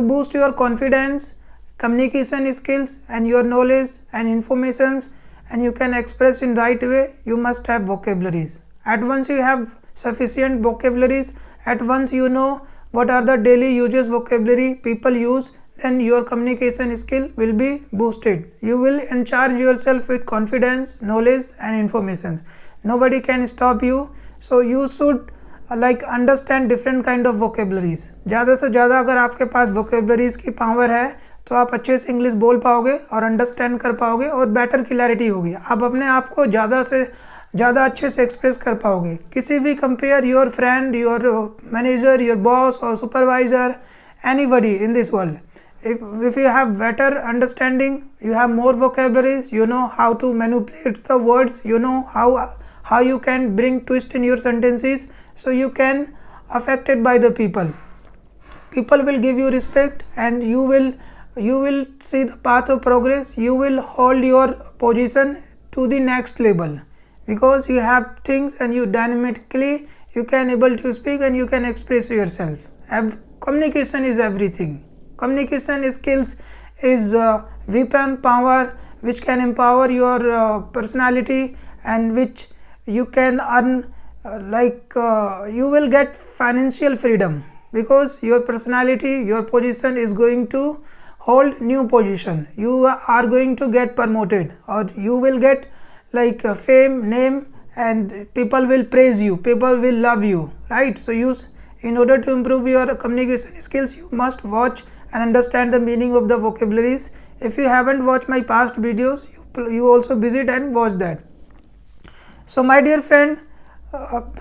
To boost your confidence, communication skills and your knowledge and informations, and you can express in right way, you must have vocabularies. At once you have sufficient vocabularies, at once you know what are the daily uses vocabulary people use, then your communication skill will be boosted. You will encharge yourself with confidence, knowledge and information. Nobody can stop you. So you should understand different kind of vocabularies. ज़्यादा से ज़्यादा अगर आपके पास vocabularies की power है तो आप अच्छे से इंग्लिश बोल पाओगे और अंडरस्टैंड कर पाओगे और बेटर क्लैरिटी होगी. आप अपने आप को ज़्यादा से ज़्यादा अच्छे से एक्सप्रेस कर पाओगे. किसी भी compare your friend, your manager, your boss और supervisor, anybody in this world. If you have better understanding, you have more vocabularies, you know how to manipulate the words, you know how you can bring twist in your sentences, so you can affected by the people. People will give you respect and you will see the path of progress. You will hold your position to the next level because you have things and you dynamically you can able to speak and you can express yourself. Communication is everything. Communication skills is weapon power which can empower your personality and which you can earn you will get financial freedom because your personality, your position is going to hold new position. You are going to get promoted or you will get fame, name, and people will praise you, people will love you, right? So in order to improve your communication skills, you must watch and understand the meaning of the vocabularies. If you haven't watched my past videos, you also visit and watch that. So my dear friend,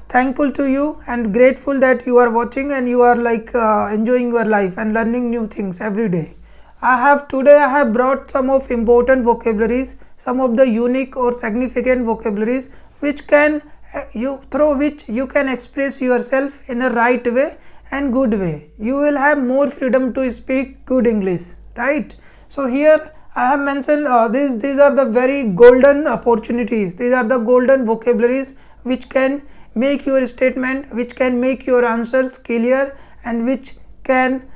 thankful to you and grateful that you are watching and you are enjoying your life and learning new things every day. Today I have brought some of important vocabularies, some of the unique or significant vocabularies which can through which you can express yourself in a right way and good way. You will have more freedom to speak good English, right? So here I have mentioned these are the very golden opportunities. These are the golden vocabularies which can make your statement, which can make your answers clear and which can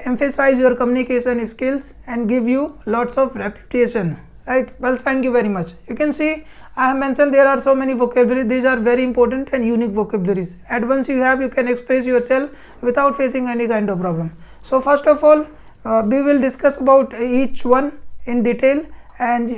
emphasize your communication skills and give you lots of reputation, right? Well, thank you very much. You can see I have mentioned there are so many vocabularies. These are very important and unique vocabularies. At once you can express yourself without facing any kind of problem. So first of all, we will discuss about each one in detail, and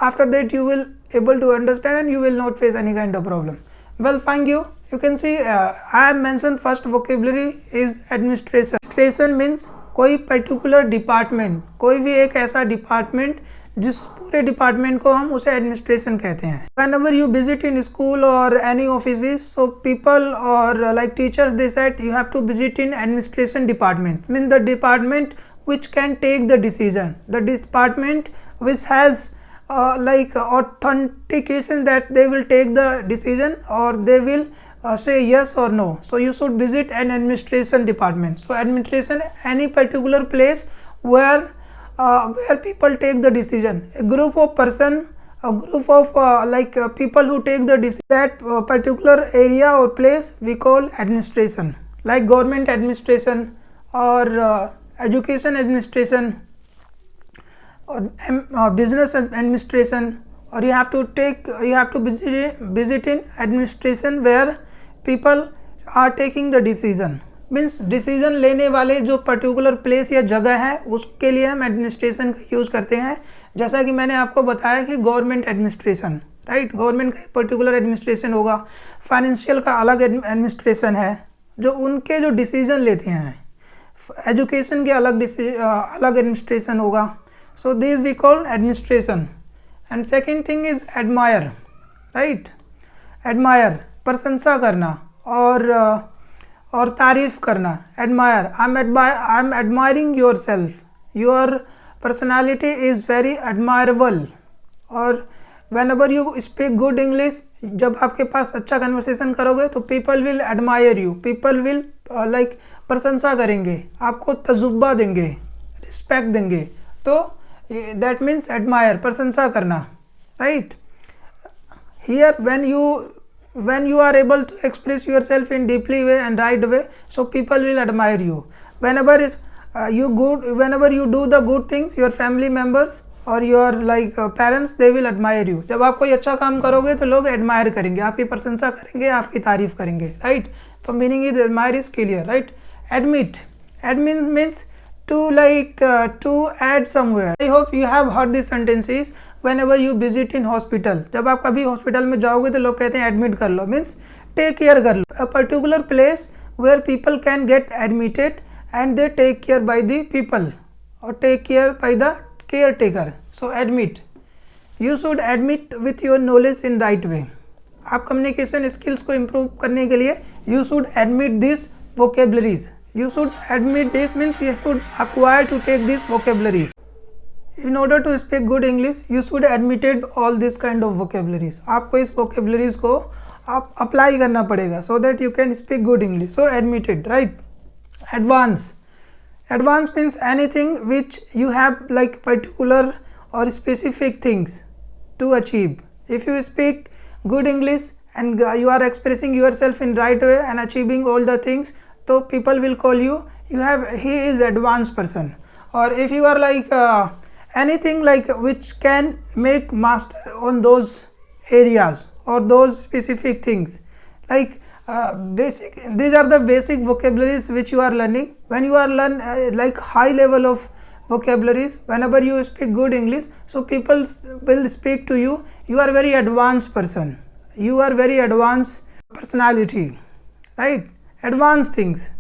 after that you will able to understand and you will not face any kind of problem. Well, thank you. You can see I have mentioned first vocabulary is administration. Administration means कोई particular department, कोई भी एक ऐसा department जिस पूरे department को हम उसे एडमिनिस्ट्रेशन कहते हैं. Whenever you visit in school or any offices, so people or teachers, they said you have to visit in administration department. Means the department which can take the decision, the department which has authentication that they will take the decision or they will say yes or no. So you should visit an administration department. So administration, any particular place where people take the decision, a group of person, a group of people who take the decision, that particular area or place we call administration, like government administration or education administration or business administration, or you have to visit in administration where people are taking the decision. Means decision लेने वाले जो particular place या जगह है उसके लिए हम administration का यूज़ करते हैं. जैसा कि मैंने आपको बताया कि गवर्नमेंट एडमिनिस्ट्रेशन, राइट, गवर्नमेंट का पर्टिकुलर एडमिनिस्ट्रेशन होगा. फाइनेंशियल का अलग एडमिनिस्ट्रेशन है जो उनके जो डिसीजन लेते हैं. एजुकेशन के अलग एडमिनिस्ट्रेशन होगा. So this we call administration. And second thing is admire, right. Admire प्रशंसा करना और तारीफ करना. Admire, I am admiring yourself, your personality is very admirable. और whenever you speak good English, जब आपके पास अच्छा कन्वर्सेशन करोगे तो people will admire you, people will प्रशंसा करेंगे, आपको तजुर्बा देंगे, रिस्पेक्ट देंगे. तो दैट मीन्स एडमायर, प्रशंसा करना, right. Here when you are able to express yourself in deeply way and right way, so people will admire you. Whenever whenever you do the good things, your family members और your like parents they will admire you. जब आप कोई अच्छा काम करोगे तो लोग admire करेंगे, आपकी प्रशंसा करेंगे, आपकी तारीफ करेंगे, राइट. तो meaning is admire is clear, right. Admit means to add somewhere. I hope you have heard this sentences whenever you visit in hospital. जब आप कभी हॉस्पिटल में जाओगे तो लोग कहते हैं एडमिट कर लो, मीन्स टेक केयर कर लो. A particular place where people can get admitted and they take care by the people और take care by the caretaker. So admit. You should admit with your knowledge in right way. आप communication skills को improve करने के लिए you should admit these vocabularies. You should admit this means you should acquire to take these vocabularies. In order to speak good English, you should admitted all this kind of vocabularies. आपको इस vocabularies को आप apply करना पड़ेगा so that you can speak good English. So admitted, right? Advance. Advance means anything which you have like particular or specific things to achieve. If you speak good English and you are expressing yourself in right way and achieving all the things, so people will call you he is advanced person. Or if you are like anything like which can make master on those areas or those specific things, like these are the basic vocabularies which you are learning. When you are like high level of vocabularies, whenever you speak good English, so people will speak to you, you are very advanced person, you are very advanced personality, right? Advanced things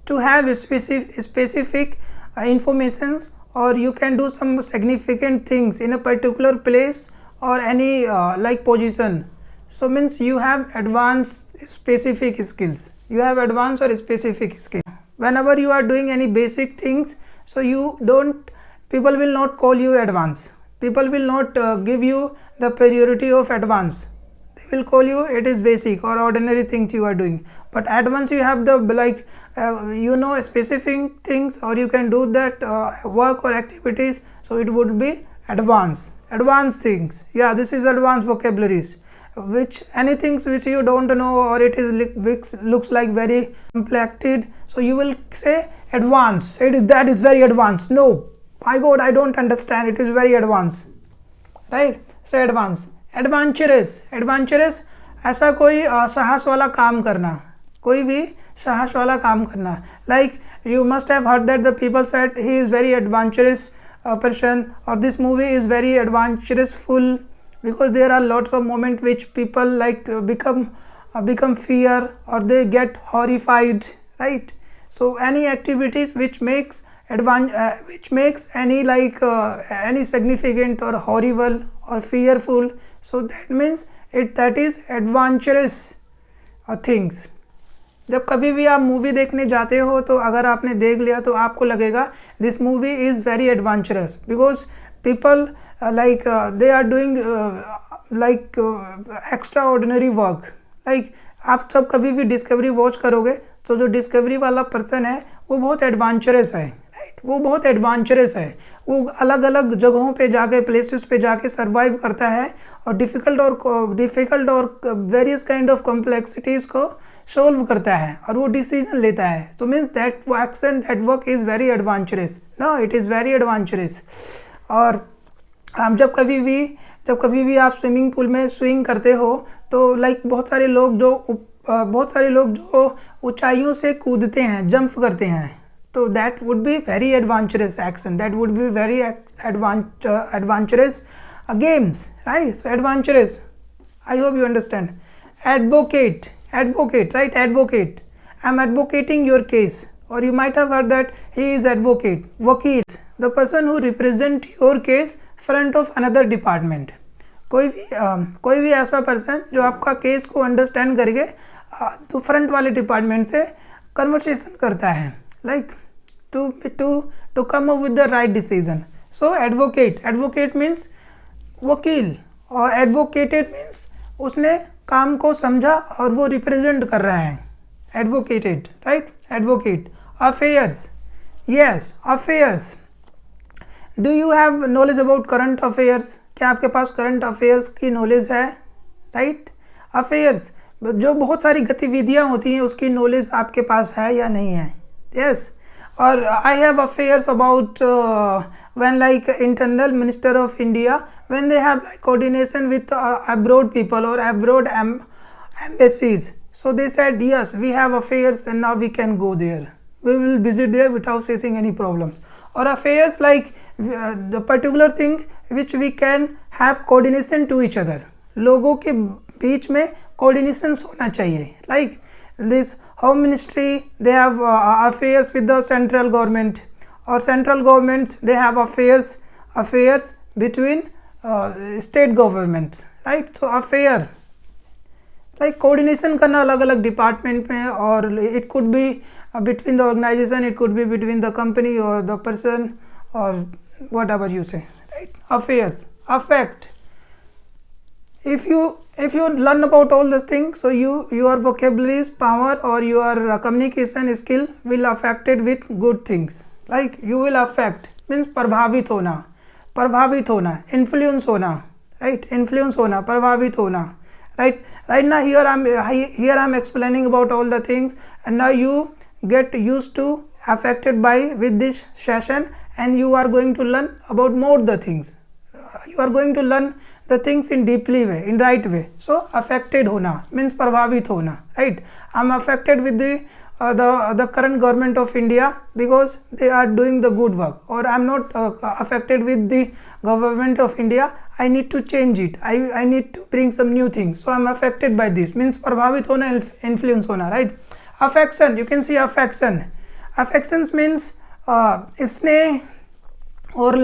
to have specific informations, or you can do some significant things in a particular place or any like position. So means you have advanced specific skills. You have advanced or specific skills. Whenever you are doing any basic things, so people will not call you advanced. People will not give you the priority of advanced. They will call you it is basic or ordinary things you are doing. But advanced you have the like specific things, or you can do that work or activities. So it would be advanced. Advanced things. Yeah, this is advanced vocabularies. Which anything which you don't know or it is looks like very complex, so you will say advanced. That is very advanced. No, my God, I don't understand. It is very advanced, right? Say advanced. Adventurous ऐसा कोई साहस वाला काम करना, कोई भी साहस वाला काम करना. Like you must have heard that the people said he is very adventurous person, or this movie is very adventurous full. Because there are lots of moments which people like become fear or they get horrified, right? So any activities which makes any like any significant or horrible or fearful, so that means that is adventurous things. जब कभी भी आप movie देखने जाते हो तो अगर आपने देख लिया तो आपको लगेगा this movie is very adventurous, because people they are doing like extraordinary work. Like आप जब कभी भी डिस्कवरी वॉच करोगे तो जो डिस्कवरी वाला पर्सन है वो बहुत एडवेंचरस है, राइट? वो बहुत एडवेंचरस है. वो अलग अलग जगहों पे जाके प्लेसेस पे जाके सर्वाइव करता है और डिफ़िकल्ट और वेरियस काइंड ऑफ कॉम्प्लेक्सिटीज़ को सोल्व करता है और वो डिसीजन लेता है. So means that action that work is very adventurous. No, it is very adventurous. और आप जब कभी भी आप स्विमिंग पूल में स्विंग करते हो तो लाइक बहुत सारे लोग जो ऊंचाइयों से कूदते हैं, जंप करते हैं, तो that would be very adventurous action, that would be very adventurous games, right? So adventurous, I hope you understand. Advocate, right? Advocate. I am advocating your case. Or you might have heard that he is advocate. Vakil, the person who represent your case front of another department. कोई भी ऐसा person जो आपका case को understand करके तो front वाले department से कन्वर्सेशन करता है, like to come up with the right decision. So advocate means वकील, और एडवोकेटेड मीन्स उसने काम को समझा और वो रिप्रेजेंट कर रहा है. Advocated, right? Advocate. Affairs, yes, affairs. Do you have knowledge about current affairs? क्या आपके पास करंट अफेयर्स की नॉलेज है, राइट? अफेयर्स जो बहुत सारी गतिविधियां होती हैं उसकी नॉलेज आपके पास है या नहीं है? Yes. or I have affairs about when like internal minister of India, when they have like coordination with abroad people or abroad embassies, so they said yes, we have affairs and now we can go there, we will visit there without facing any problems. Or affairs like the particular thing which we can have coordination to each other, लोगों के बीच में coordination होना चाहिए. Like this home ministry, they have affairs with the central government, or central governments, they have affairs between state governments, right? So affair like coordination करना अलग अलग department में, और it could be between the organization, it could be between the company or the person or whatever you say, right? Affairs, affect. If you learn about all these things, so your vocabulary's power or your communication skill will affected with good things. Like you will affect means प्रभावित होना, influence होना, right? Influence होना, प्रभावित होना, right? Right now here I'm explaining about all the things, and now you get used to affected by with this session, and you are going to learn about more the things. You are going to learn the things in deeply way, in right way. So affected होना means प्रभावित होना, right? I'm affected with the current government of India because they are doing the good work, or I'm not affected with the government of India, I need to change it, I need to bring some new things, so I'm affected by this means प्रभावित होना, influence होना, right? Affection, you can see affection. Affections means स्नेह और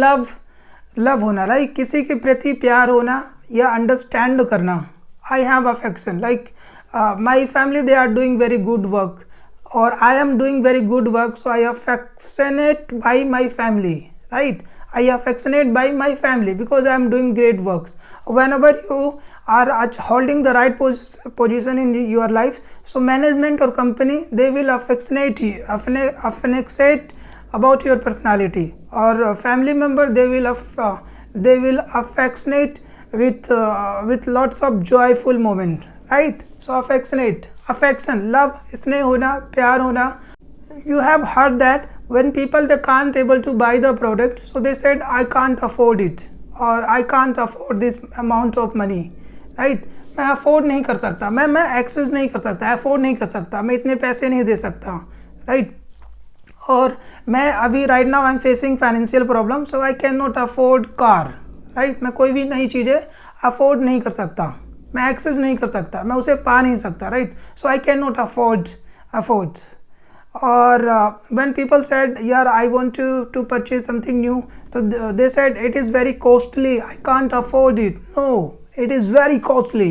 love होना, like किसी के प्रति प्यार होना या अंडरस्टैंड करना. I have affection, like my family they are doing very good work, और I am doing very good work, so I affectionate by my family, right? I affectionate by my family because I am doing great works. Whenever you are holding the right position in your life, so management or company, they will affectionate about your personality, or family member, they will affectionate with lots of joyful moment, right? So affectionate, affection, love, स्नेह होना, प्यार होना. You have heard that when people they can't able to buy the product, so they said I can't afford it, or I can't afford this amount of money, right? मैं afford नहीं कर सकता, मैं access नहीं कर सकता, afford नहीं कर सकता, मैं इतने पैसे नहीं दे सकता, राइट? और मैं अभी right now I am facing financial problem, so I can not afford car, right? मैं कोई भी नई चीज़ें अफोर्ड नहीं कर सकता, मैं एक्सेस नहीं कर सकता, मैं उसे पा नहीं सकता, right? So I can not afford. Or when people said, yeah, I want to purchase something new, so they said it is very costly, I can't afford it. No, it is very costly,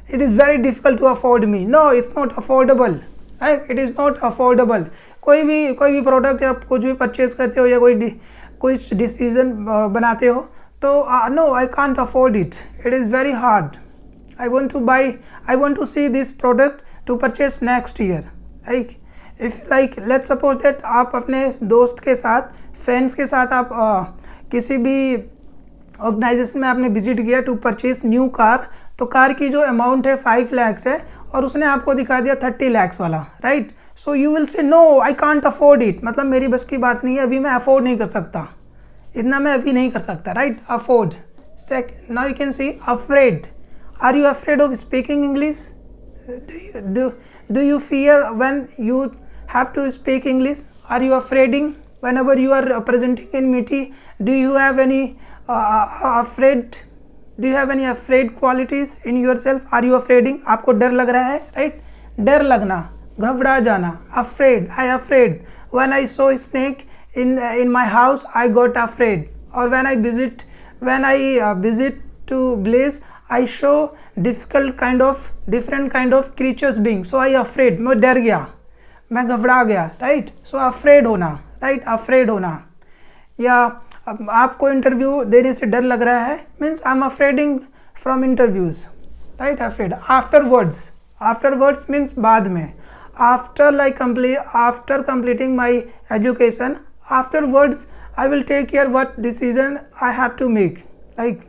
it is very difficult to afford me. No, it's not affordable, right? It is not affordable. कोई भी product या कुछ भी purchase करते हो या कोई decision बनाते हो, तो no, I can't afford it, it is very hard. I want to see this product to purchase next year. Like let's suppose that आप अपने दोस्त के साथ, फ्रेंड्स के साथ आप किसी भी ऑर्गेनाइजेशन में आपने विजिट किया टू परचेज न्यू कार, तो कार की जो अमाउंट है 5 lakhs है, और उसने आपको दिखा दिया 30 lakhs वाला, right? So you will say no, I can't afford it, मतलब मेरी बस की बात नहीं है, अभी मैं अफोर्ड नहीं कर सकता, इतना मैं अभी नहीं कर सकता, right? Afford. Second, now you can see afraid. Are you afraid of speaking English? Do you fear when you have to speak English? Are you afraiding whenever you are presenting in meeting? Do you have any afraid? Do you have any afraid qualities in yourself? Are you afraiding? आपको डर लग रहा है, right? डर लगना, घबरा जाना, afraid. I afraid. When I saw a snake in my house, I got afraid. Or when I visit to place, I show different kind of creatures being, so I afraid. मैं डर गया, मैं घबरा गया, राइट? सो अफ्रेड होना, right? Afraid होना. या आपको इंटरव्यू देने से डर लग रहा है, means I am afraiding from interviews, right? Afraid. Afterwards means बाद में. After completing my education, afterwards I will take care what decision I have to make. Like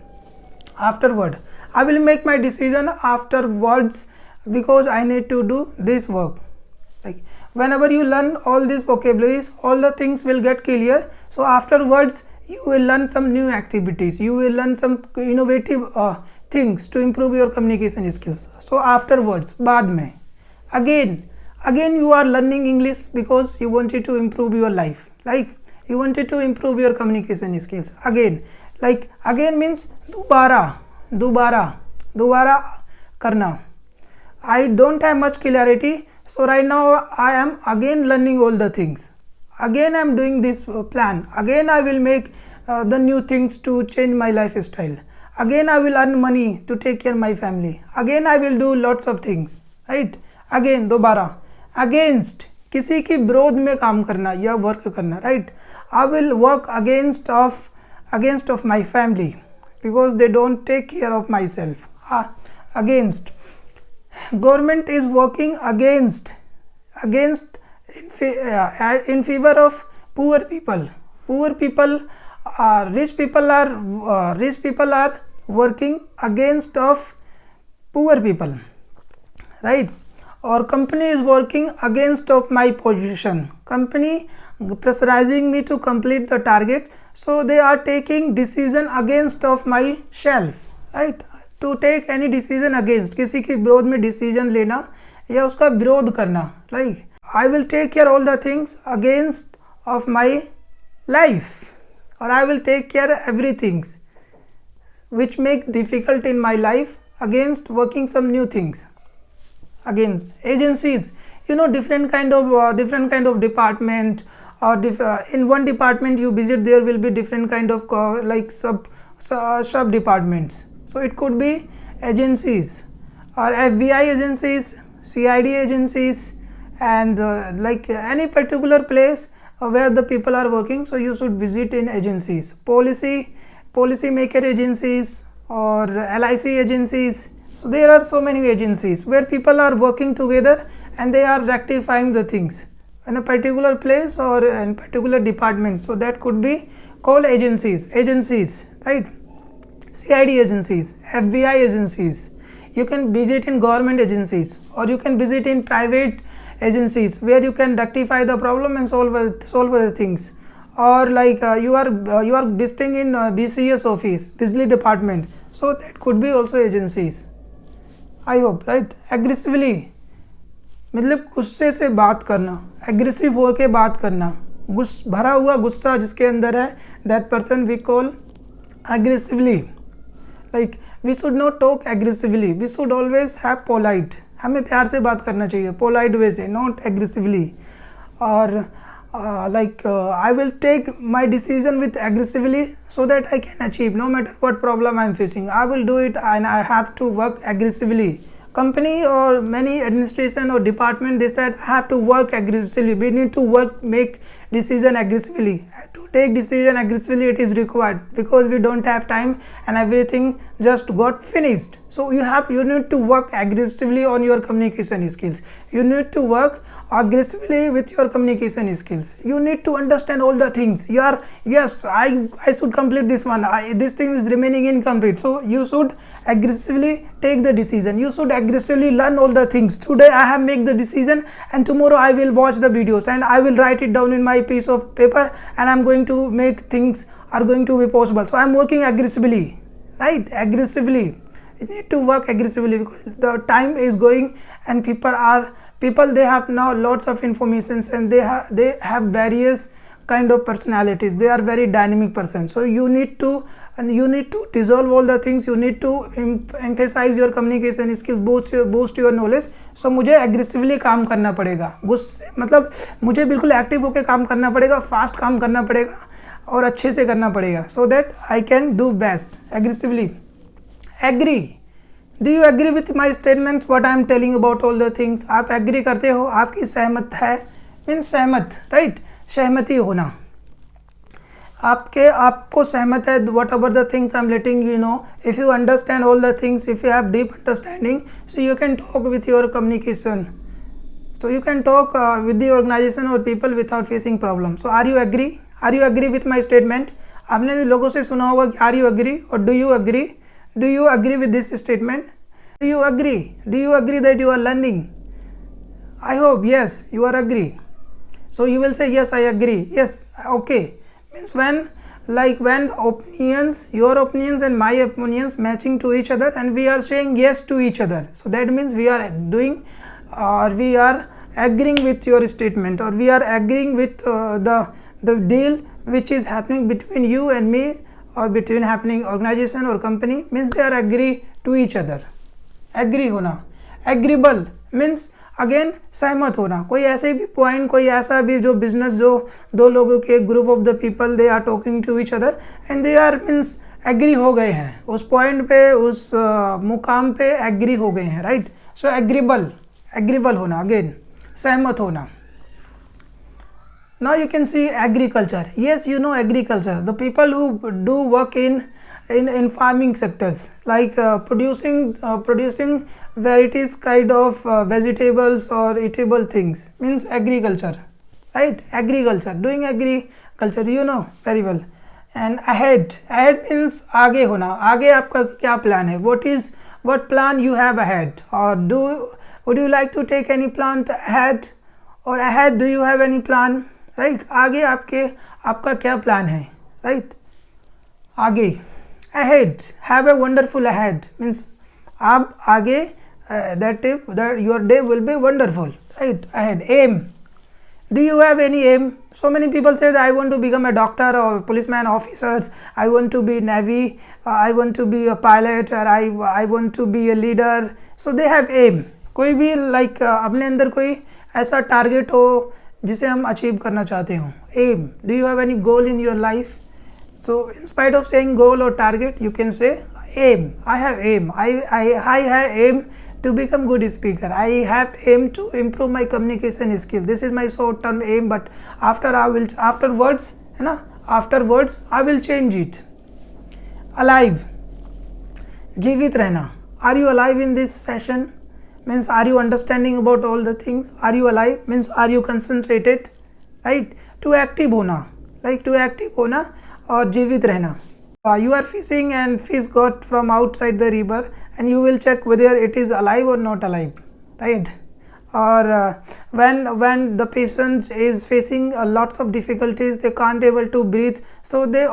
afterward, I will make my decision afterwards because I need to do this work. Like whenever you learn all these vocabularies, all the things will get clear. So afterwards you will learn some new activities, you will learn some innovative things to improve your communication skills. So afterwards, बाद में, again you are learning English because you wanted to improve your life, like you wanted to improve your communication skills. Again means दोबारा करना. I don't have much clarity, so right now I am again learning all the things. Again I am doing this plan. Again I will make the new things to change my lifestyle. Again I will earn money to take care of my family. Again I will do lots of things, right? Again दोबारा. Against किसी की विरोध में काम करना या work करना, right? I will work against of my family because they don't take care of myself. Against, government is working against in favor of poor people. Rich people are working against of poor people, right? Or company is working against of my position. Company pressurizing me to complete the target, so they are taking decision against of myself, right? To take any decision against, किसी के विरोध में decision लेना या उसका विरोध करना, like I will take care all the things against of my life, or I will take care everything which make difficult in my life against working some new things. Against agencies, different kind of department, or in one department you visit, there will be different kind of like sub departments. So it could be agencies or FBI agencies, CID agencies, and like any particular place where the people are working, so you should visit in agencies. Policy maker agencies or LIC agencies. So there are so many agencies where people are working together and they are rectifying the things in a particular place or in particular department. So that could be called agencies, right? CID agencies, FBI agencies. You can visit in government agencies, or you can visit in private agencies where you can rectify the problem and solve the things. Or like you are visiting in BCS office, Bijli department. So that could be also agencies. I hope, right? Aggressively मतलब गुस्से से बात करना, aggressive होकर बात करना, भरा हुआ गुस्सा जिसके अंदर है, that person we call aggressively. Like we should not talk aggressively, we should always have polite. हमें प्यार से बात करना चाहिए, polite way से, not aggressively. और I will take my decision with aggressively so that I can achieve no matter what problem I am facing. I will do it and I have to work aggressively. Company or many administration or department, they said I have to work aggressively. We need to make decision aggressively. To take decision aggressively, it is required because we don't have time and everything just got finished. So you need to work aggressively on your communication skills. You need to work aggressively with your communication skills. You need to understand all the things. Yes, I should complete this one. This thing is remaining incomplete. So you should aggressively take the decision. You should aggressively learn all the things. Today I have made the decision and tomorrow I will watch the videos and I will write it down in my piece of paper and I am going to make things are going to be possible. So I am working aggressively, right? Aggressively. You need to work aggressively because the time is going and people they have now lots of informations and they have various kind of personalities. They are very dynamic persons. So you need to dissolve all the things. You need to emphasize your communication skills, boost your knowledge. So मुझे aggressively काम करना पड़ेगा. गुस्से मतलब मुझे बिल्कुल active होकर काम करना पड़ेगा, फास्ट काम करना पड़ेगा और अच्छे से करना पड़ेगा. So that I can do best aggressively. Agree. Do you agree with my statements? What I am telling about all the things? आप agree करते हो? आपकी सहमत है? Means सहमत, right? सहमति होना. आपको सहमत है whatever the things I am letting you know. If you understand all the things, if you have deep understanding, so you can talk with your communication. So you can talk with the organization or people without facing problems. So are you agree? Are you agree with my statement? आपने लोगों से सुना होगा कि are you agree or do you agree? Do you agree with this statement? Do you agree? Do you agree that you are learning? I hope yes you are agree. So you will say yes I agree, yes, okay. Means when the opinions, your opinions and my opinions matching to each other and we are saying yes to each other, so that means we are doing or we are agreeing with your statement, or we are agreeing with the deal which is happening between you and me, or between happening organization or company, means they are agree to each other. Agree होना. Agreeable means again सहमत होना. कोई ऐसे भी point, कोई ऐसा भी जो बिजनेस, जो दो लोगों के group of the people they are talking to each other and they are means agree हो गए हैं उस पॉइंट पे, उस मुकाम पे एग्री हो गए हैं, राइट. सो एग्रीबल होना, अगेन सहमत होना. Now you can see agriculture. Yes, you know agriculture. The people who do work in farming sectors, like producing varieties kind of vegetables or eatable things, means agriculture, right? Agriculture, doing agriculture, you know very well. And ahead means आगे होना. आगे आपका क्या plan है? What plan you have ahead? Or would you like to take any plan ahead? Or ahead, do you have any plan? Right. आगे आपका क्या plan है, राइट. आगे ahead, have a wonderful ahead means आप आगे that your day will be wonderful, right. Ahead. Aim, do you have any aim? So many people say that I want to become a doctor or policeman officers, I want to be navy, I want to be a pilot, or I want to be a leader. So they have aim. कोई भी like अपने अंदर कोई ऐसा target हो जिसे हम achieve करना चाहते हो. Aim, do you have any goal in your life? So in spite of saying goal और target, you can say aim. I have aim. I have aim to become good speaker. I have aim to improve my communication skill. This is my short term aim, but afterwards I will change it. Alive, जीवित रहना. Are you alive in this session? Means are you understanding about all the things? Are you alive? Means are you concentrated? Right. To active होना, like to active होना और जीवित रहना. You are fishing and fish got from outside the river and you will check whether it is alive or not alive, right. Or when the patient is facing lots of difficulties, they can't able to breathe, so they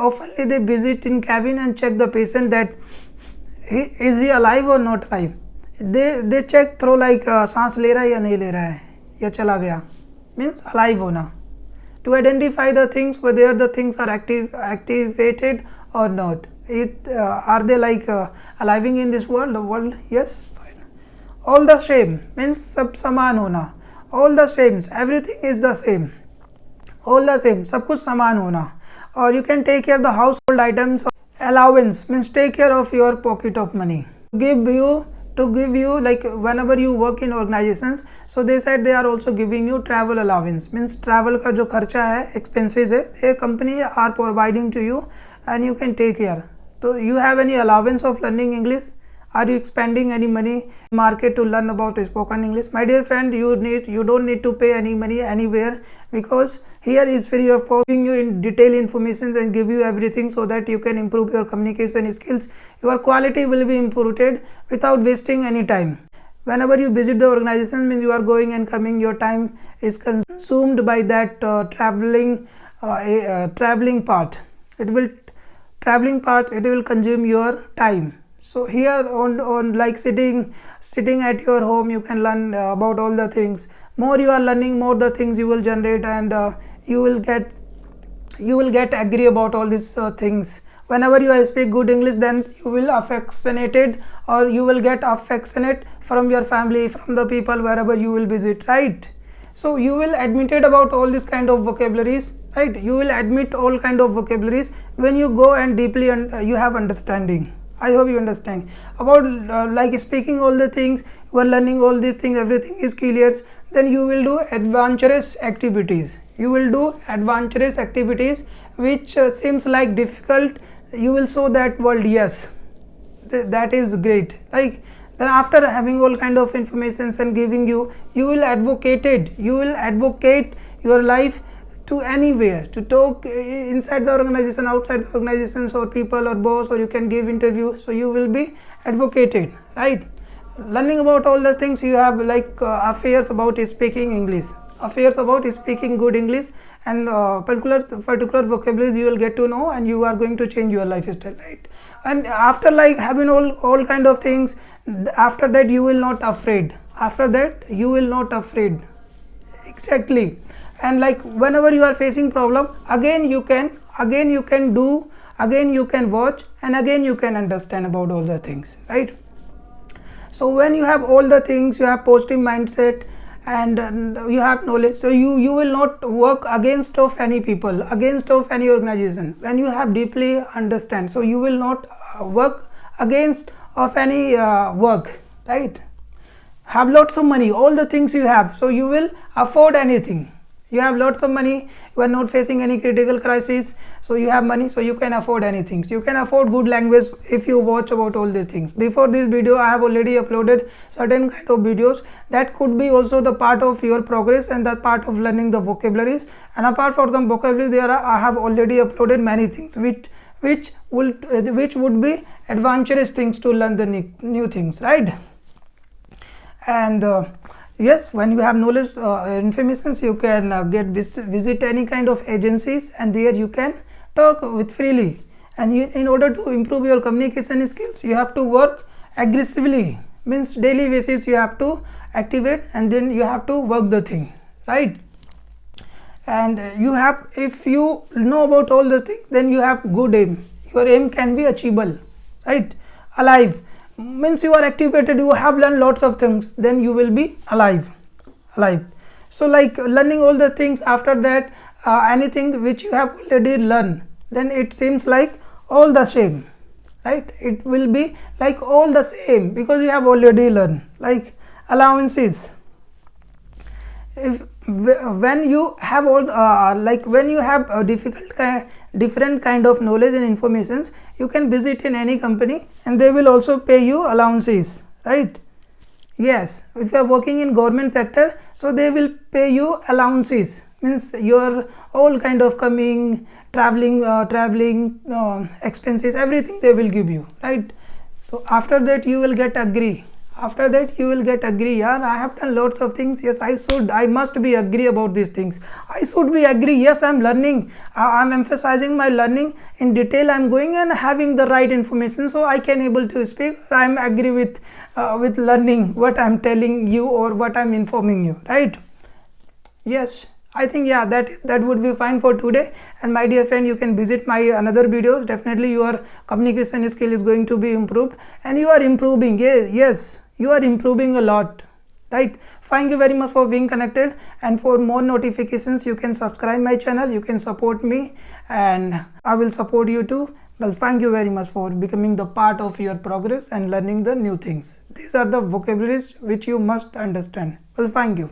visit in cabin and check the patient that is he alive or not alive. They check through like सांस ले रहा है या नहीं ले रहा है या चला गया, means alive होना. To identify the things, whether the things are activated or not. Are they like aliving in this world? The world, yes, fine. All the same means सब समान होना. All the same, everything is the same. All the same, सब कुछ समान होना. Or you can take care of the household items. Allowance means take care of your pocket of money. To give you like whenever you work in organizations, so they said they are also giving you travel allowance, means travel का जो खर्चा है, expenses है, a company are providing to you and you can take care. So you have any allowance of learning English? Are you expending any money market to learn about spoken English? My dear friend, you don't need to pay any money anywhere, because here is free of cost, giving you in detailed information and give you everything so that you can improve your communication skills. Your quality will be improved without wasting any time. Whenever you visit the organization, means you are going and coming, your time is consumed by that traveling part. It will consume your time. So here on like sitting at your home, you can learn about all the things. More you are learning, more the things you will generate, and you will get agree about all these things. Whenever you speak good English, then you will affectionated, or you will get affectionate from your family, from the people wherever you will visit, right. So you will admitted about all this kind of vocabularies, right. You will admit all kind of vocabularies when you go and deeply and you have understanding. I hope you understand about like speaking all the things, you are learning all these things, everything is clear. Then you will do adventurous activities. You will do adventurous activities which seems like difficult. You will show that world, yes, that is great. Like then after having all kind of informations and giving you will advocate your life to anywhere, to talk inside the organization, outside the organizations, or people or boss, or you can give interview, so you will be advocated, right. learning about all the things, you have like affairs about speaking English, affairs about speaking good English, and particular vocabularies you will get to know, and you are going to change your lifestyle, right? And after like having all kind of things, after that you will not afraid, after that you will not afraid, exactly. And like whenever you are facing problem, again you can do, again you can watch, and again you can understand about all the things, right? So when you have all the things, you have positive mindset, and you have knowledge, so you will not work against of any people, against of any organization. When you have deeply understand, so you will not work against of any work, right? Have lots of money, all the things you have, so you will afford anything. You have lots of money, you are not facing any critical crisis, so you have money, so you can afford anything. So you can afford good language if you watch about all these things. Before this video I have already uploaded certain kind of videos that could be also the part of your progress and the part of learning the vocabularies. And apart from the vocabularies, there are, I have already uploaded many things which would be adventurous things to learn the new things, right? And yes, when you have knowledge information, you can visit any kind of agencies, and there you can talk with freely. And in order to improve your communication skills, you have to work aggressively, means daily basis you have to activate, and then you have to work the thing, right? And you have, if you know about all the things, then you have good aim, your aim can be achievable, right? Alive means you are activated, you have learned lots of things, then you will be alive. So like learning all the things, after that anything which you have already learned, then it seems like all the same, right? It will be like all the same because you have already learned. Like allowances, if when you have all like when you have a different kind of knowledge and informations, you can visit in any company and they will also pay you allowances, right? Yes, if you are working in government sector, so they will pay you allowances, means your all kind of coming, traveling expenses, everything they will give you, right? So after that you will get agree, after that you will get agree, yeah, I have done lots of things, yes, I must be agree about these things, I should be agree, yes, I'm learning, I'm emphasizing my learning in detail, I'm going and having the right information, so I can able to speak, I'm agree with learning what I'm telling you or what I'm informing you, right? Yes, I think, yeah, that would be fine for today. And my dear friend, you can visit my another videos. Definitely your communication skill is going to be improved, and you are improving. Yes, you are improving a lot, right? Thank you very much for being connected, and for more notifications you can subscribe my channel, you can support me, and I will support you too. Well, thank you very much for becoming the part of your progress and learning the new things. These are the vocabularies which you must understand. Well, thank you.